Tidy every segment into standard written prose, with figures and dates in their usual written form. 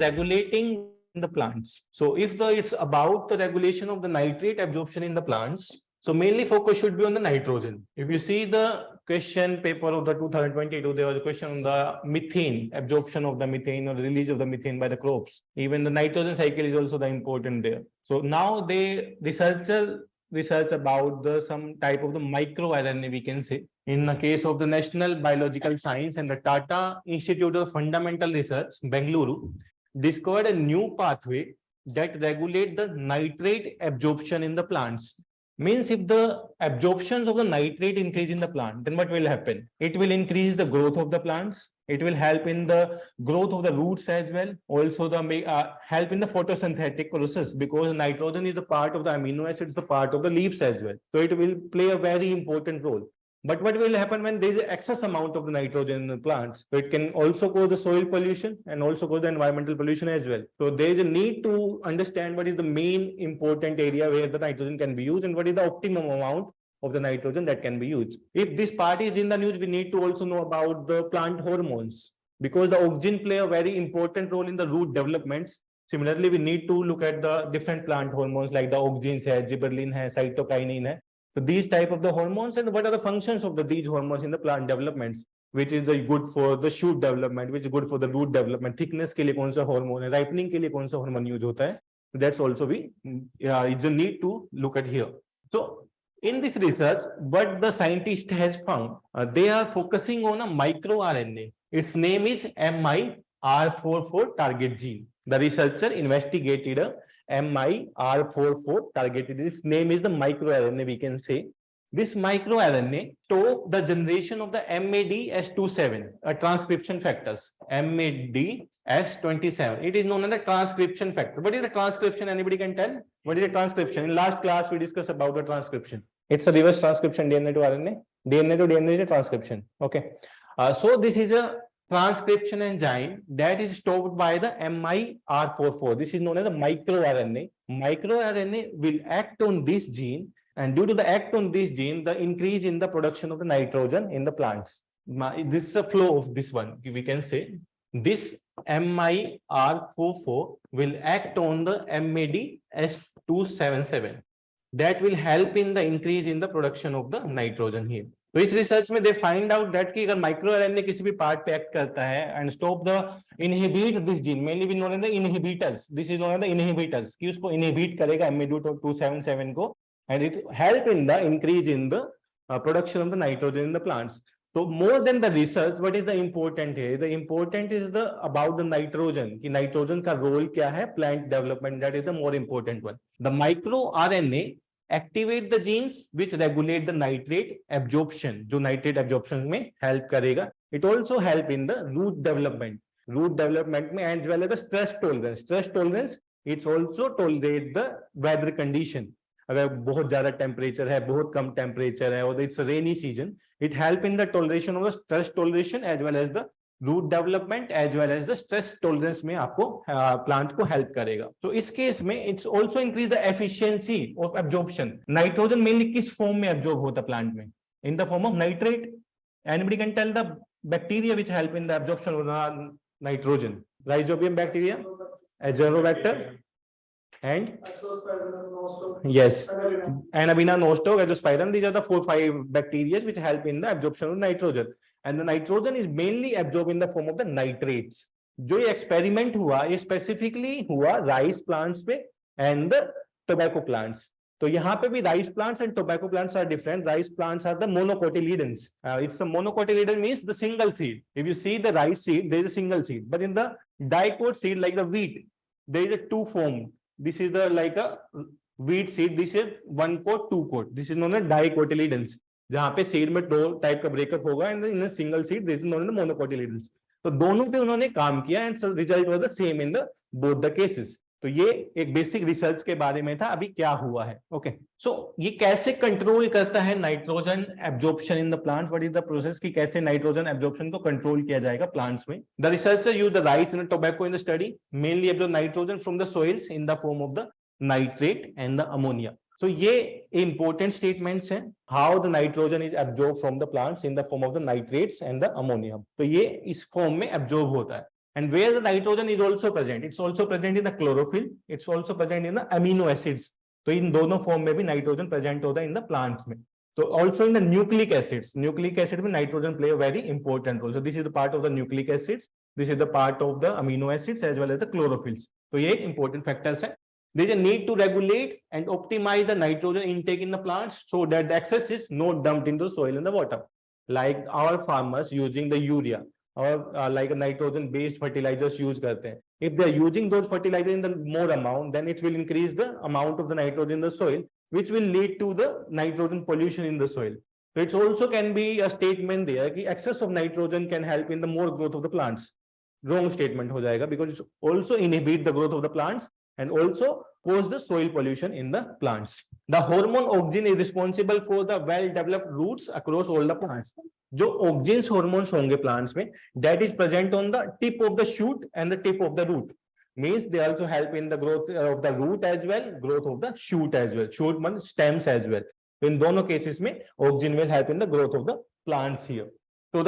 regulating the plants. So if it's about the regulation of the nitrate absorption in the plants, so mainly focus should be on the nitrogen. If you see the question paper of the 2022, there was a question on the methane, absorption of the methane or release of the methane by the crops. Even the nitrogen cycle is also the important there. So now they research about the some type of the micro RNA, we can say. In the case of the National Biological Science and the Tata Institute of Fundamental Research, Bengaluru, discovered a new pathway that regulate the nitrate absorption in the plants. Means if the absorption of the nitrate increase in the plant, then what will happen? It will increase the growth of the plants. It will help in the growth of the roots as well. Also the help in the photosynthetic process, because nitrogen is the part of the amino acids, the part of the leaves as well. So it will play a very important role. But what will happen when there is excess amount of the nitrogen in the plants? So it can also cause the soil pollution and also cause the environmental pollution as well. So there is a need to understand what is the main important area where the nitrogen can be used and what is the optimum amount of the nitrogen that can be used. If this part is in the news, we need to also know about the plant hormones, because the oxygen play a very important role in the root developments. Similarly, we need to look at the different plant hormones like the auxins, gibberellin, cytokinin. So these type of the hormones, and what are the functions of these hormones in the plant developments, which is good for the shoot development, which is good for the root development, thickness के लिए कौन सा hormone है, ripening के लिए कौन सा hormone use होता है. That's also it's a need to look at here. So in this research, what the scientist has found, they are focusing on a micro RNA. Its name is MIR44 target gene. The researcher investigated a MIR44 targeted. Its name is the microRNA, we can say. This microRNA stop the generation of the MADS27, a transcription factors. MADS27. It is known as the transcription factor. What is the transcription? Anybody can tell? What is the transcription? In last class, we discussed about the transcription. It's a reverse transcription, DNA to RNA. DNA to DNA is a transcription. Okay. So this is a transcription enzyme that is stopped by the MIR44. This is known as the microRNA. MicroRNA will act on this gene, and due to the act on this gene, the increase in the production of the nitrogen in the plants. This is a flow of this one. We can say this MIR44 will act on the MADS277. That will help in the increase in the production of the nitrogen here. तो इस research में they find out that कि अगर micro RNA किसी भी part पे act करता है and stop the inhibit this gene, mainly we known as the inhibitors, this is known as the inhibitors, कि उसको इनहिबिट करेगा MADS277 को, and it help in the increase in the production of the nitrogen in the plants. तो more than the research, what is the important है, the important is the about the nitrogen, कि nitrogen का role क्या है plant development, that is the more important one. The micro RNA activate the genes which regulate the nitrate absorption, जो nitrate absorption में help करेगा. It also help in the root development में, and well as the stress tolerance it's also tolerate the weather condition. अगर बहुत ज्यादा temperature है, बहुत कम temperature है, और it's rainy season, it help in the toleration of the stress toleration as well as the root development as well as the stress tolerance में आपको plant को हेल्प करेगा. तो इस केस में it's also increase the efficiency of absorption. Nitrogen mainly किस form में absorb होता है प्लांट में? In the form of nitrate. Anybody can tell the bacteria which help in the absorption of nitrogen? Rhizobium bacteria, azotobacter, and yes, Anabaena, nostoc, azoospermum. These are the 4-5 bacteria which help in the absorption of nitrogen, and the nitrogen is mainly absorbed in the form of the nitrates. जो ये experiment हुआ, ये specifically हुआ rice plants पे and the tobacco plants. तो यहाँ पे भी rice plants and tobacco plants are different. Rice plants are the monocotyledons. It's a monocotyledon means the single seed. If you see the rice seed, there is a single seed, but in the dicot seed like the wheat, there is a two form. This is the like a wheat seed. This is one coat, two coat. This is known as dicotyledons. जहाँ पे seed में दो type का breakup होगा, and in single seed this is known as monocotyledons. तो दोनों पे उन्होंने काम किया एंड result was the same in the both the cases. तो ये एक बेसिक रिसर्च के बारे में था. अभी क्या हुआ है, ओके. सो ये कैसे कंट्रोल करता है nitrogen absorption in the plants? What is the process कि कैसे नाइट्रोजन एब्जॉर्प्शन को कंट्रोल किया जाएगा प्लांट्स में? The researcher use the rice and tobacco in the study, mainly absorb nitrogen from the soils in the form of the nitrate and the ammonia. So ये important statements हैं, how the nitrogen is absorbed from the plants in the form of the nitrates and the ammonium. तो ये इस form में absorb होता है. And where the nitrogen is also present, it's also present in the chlorophyll, it's also present in the amino acids. तो इन दोनों form में भी नाइट्रोजन प्रेजेंट होता है इन द प्लांट्स में. तो also in the nucleic acid में nitrogen play a very important role. So this is the part of the nucleic acids, this is the part of the amino acids as well as the chlorophylls. तो ये important factors है. There is a need to regulate and optimize the nitrogen intake in the plants so that the excess is not dumped into the soil and the water. Like our farmers using the urea or like a nitrogen based fertilizers use करते हैं. If they are using those fertilizers in the more amount, then it will increase the amount of the nitrogen in the soil, which will lead to the nitrogen pollution in the soil. So it also can be a statement there कि excess of nitrogen can help in the more growth of the plants. Wrong statement हो जाएगा because it also inhibit the growth of the plants and also cause the soil pollution in the plants. The hormone auxin is responsible for the well-developed roots across all the plants. जो auxins hormones होंगे plants में, that is present on the tip of the shoot and the tip of the root. Means they also help in the growth of the root as well, growth of the shoot as well. Shoot means stems as well. In दोनों cases में auxin will help in the growth of the plants here. So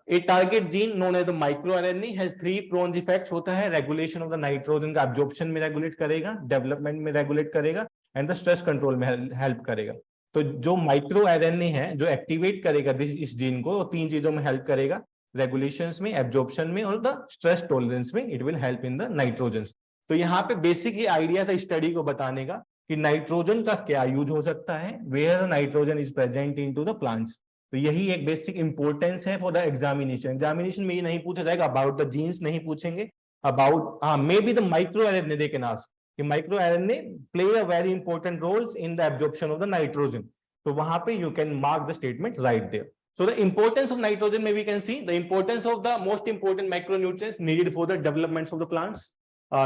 a target gene known as the microRNA has three pronged effects होता है. Regulation of the nitrogen का absorption में regulate करेगा, development में regulate करेगा and the stress control में help करेगा. तो जो microRNA है जो एक्टिवेट करेगा इस जीन को, वो तीन चीजों में हेल्प करेगा. रेगुलेशंस में, एब्जॉर्प्शन में और द स्ट्रेस टॉलरेंस में. It will help in the nitrogen. तो यहाँ पे बेसिक ये आइडिया था स्टडी को बताने का कि नाइट्रोजन का क्या यूज हो सकता है, where nitrogen is present into the plants. तो यही एक बेसिक इंपॉर्टेंस है फॉर द एग्जामिनेशन में ये नहीं पूछा जाएगा अबाउट द जीन्स, नहीं पूछेंगे about maybe the microRNA they can ask कि microRNA play a very important roles in the absorption of the nitrogen. तो वहां पे you can mark the statement right there. So the importance of nitrogen, maybe we can see the importance of the most important macronutrients needed for the developments of the plants.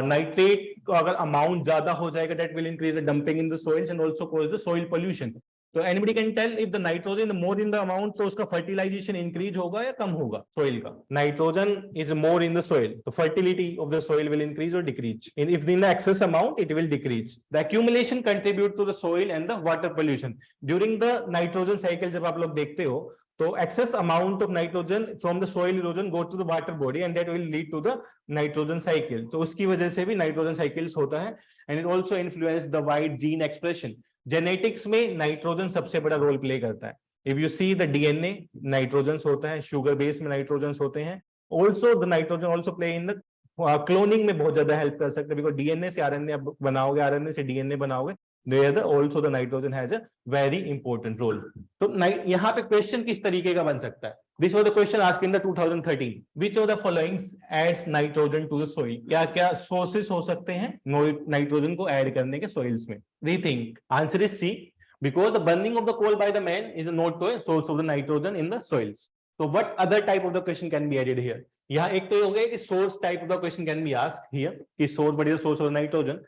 Nitrate अगर amount ज्यादा हो जाएगा, that will increase the dumping in the soils and also cause the soil pollution. So anybody can tell if the nitrogen more in the amount, तो उसका fertilization increase होगा या कम होगा soil का. Nitrogen is more in the soil, the fertility of the soil will increase or decrease. If in the excess amount, it will decrease. The accumulation contribute to the soil and the water pollution. During the nitrogen cycle जब आप लोग देखते हो तो excess amount of nitrogen from the soil erosion go to the water body and that will lead to the nitrogen cycle. तो उसकी वजह से भी nitrogen cycles होता है and it also influence the wide gene expression. Genetics में nitrogen सबसे बड़ा रोल प्ले करता है. If you see the DNA, nitrogens होता है, sugar base में nitrogens होते हैं. Also the nitrogen also play in the cloning में बहुत ज्यादा हेल्प कर सकते हैं because DNA से RNA बनाओगे, RNA से DNA बनाओगे. There also the nitrogen has a very important role. तो यहाँ पे क्वेश्चन किस तरीके का बन सकता है? This was the question asked in the 2013. Which of the following adds nitrogen to the soil? क्या क्या sources हो सकते हैं नाइट्रोजन को ऐड करने के soils में? We think answer is C, because the burning of the coal by the man is not a source of the nitrogen in the soils. So what other type of the question can be added here? यहाँ एक तो हो गया कि source type of the question can be asked here. कि source, what is the source of the nitrogen?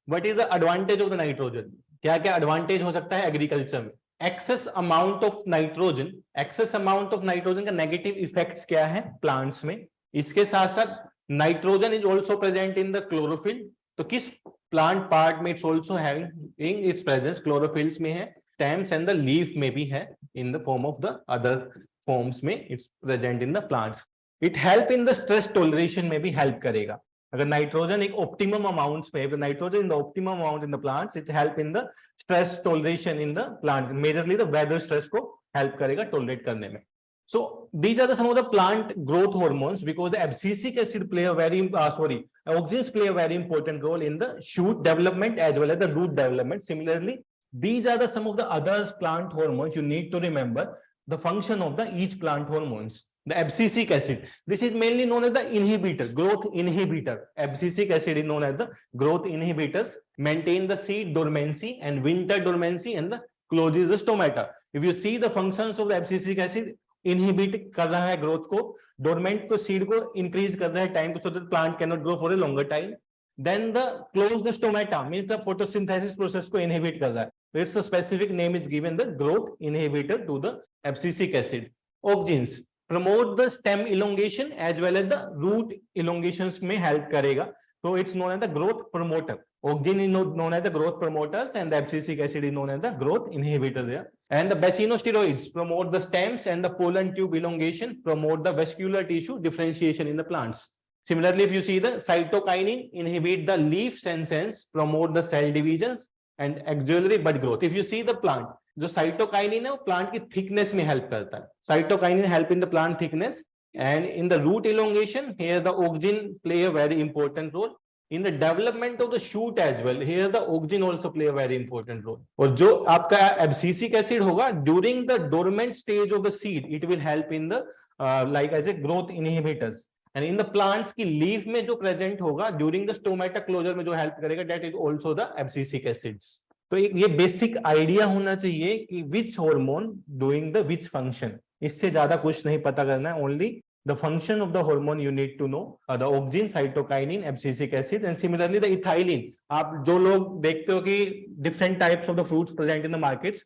What is the advantage of the nitrogen? क्या क्या advantage हो सकता है एग्रीकल्चर में? Excess amount of nitrogen का negative effects क्या है plants में? इसके साथ साथ nitrogen is also present in the chlorophyll. तो किस plant part में it's also having in its presence? Chlorophylls में है, stems and the leaf में भी है, in the form of the other forms में it's present in the plants. It help in the stress toleration में भी help करेगा. अगर नाइट्रोजन एक ऑप्टिमम अमाउंट्स में, if the nitrogen in the optimum amount in the plants, it help in the stress toleration in the plant. Majorly the weather stress को help करेगा tolerate करने में. So these are the some of the plant growth hormones because the abscisic acid play a very auxins play a very important role in the shoot development as well as the root development. Similarly, these are the some of the other plant hormones you need to remember the function of the each plant hormones. The abscisic acid, this is mainly known as the inhibitor, growth inhibitor. Abscisic acid is known as the growth inhibitors, maintain the seed dormancy and winter dormancy and the closes the stomata. If you see the functions of the abscisic acid, inhibit कर रहा है growth को, dormant को seed को increase कर रहा है time को, so that plant cannot grow for a longer time. Then the close the stomata means the photosynthesis process को inhibit कर रहा है. So its a specific name is given, the growth inhibitor to the abscisic acid. Auxins promote the stem elongation as well as the root elongations में help करेगा. So it's known as the growth promoter. Auxin is known as the growth promoters and the abscisic acid is known as the growth inhibitor there. And the bacinosteroids promote the stems and the pollen tube elongation, promote the vascular tissue differentiation in the plants. Similarly, if you see the cytokinin inhibit the leaf senescence, promote the cell divisions and auxiliary bud growth. If you see the plant, जो cytokinin है वो plant की thickness में help करता है. Cytokinin help in the plant thickness and in the root elongation. Here the auxin play a very important role. In the development of the shoot as well, here the auxin also play a very important role. और जो आपका abscisic acid होगा during the dormant stage of the seed, it will help in the like as a growth inhibitors. And in the plants की leaf में जो present होगा during the stomata closure में जो हेल्प करेगा that is also the abscisic acids. तो ये basic idea होना चाहिए कि which hormone doing the which function. इससे ज्यादा कुछ नहीं पता करना है. Only the function of the hormone you need to know. The auxin, cytokinin, abscisic acid and similarly the ethylene. आप जो लोग देखते हो कि different types of the fruits present in the markets,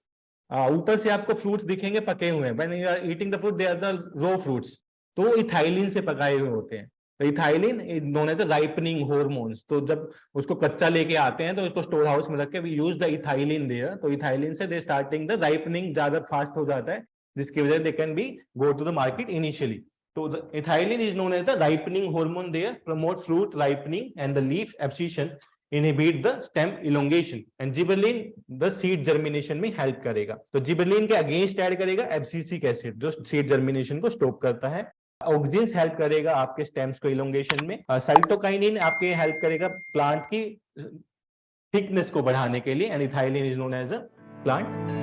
ऊपर से आपको फ्रूट्स दिखेंगे पके हुए हैं. When you are eating the fruit they are the raw fruits. तो इथाइलिन से पकाए हुए होते हैं. तो ethylene known as the ripening hormones. तो जब उसको कच्चा लेके आते हैं तो इसको स्टोर हाउस में रख के we use the ethylene there. तो इथाइलिन से दे स्टार्टिंग द राइपनिंग ज्यादा फास्ट हो जाता है, जिसकी वजह से they can be go to the market initially. तो the ethylene is known as the ripening hormone there, promote fruit ripening and the leaf abscission, inhibit the stem elongation. And gibberellin the seed germination में help करेगा. तो gibberellin के against add करेगा abscisic acid जो seed germination को stop करता है. Auxins help करेगा आपके स्टेम्स को इलोंगेशन में. साइटोकाइनिन आपके हेल्प करेगा प्लांट की थिकनेस को बढ़ाने के लिए. And ethylene is known as a plant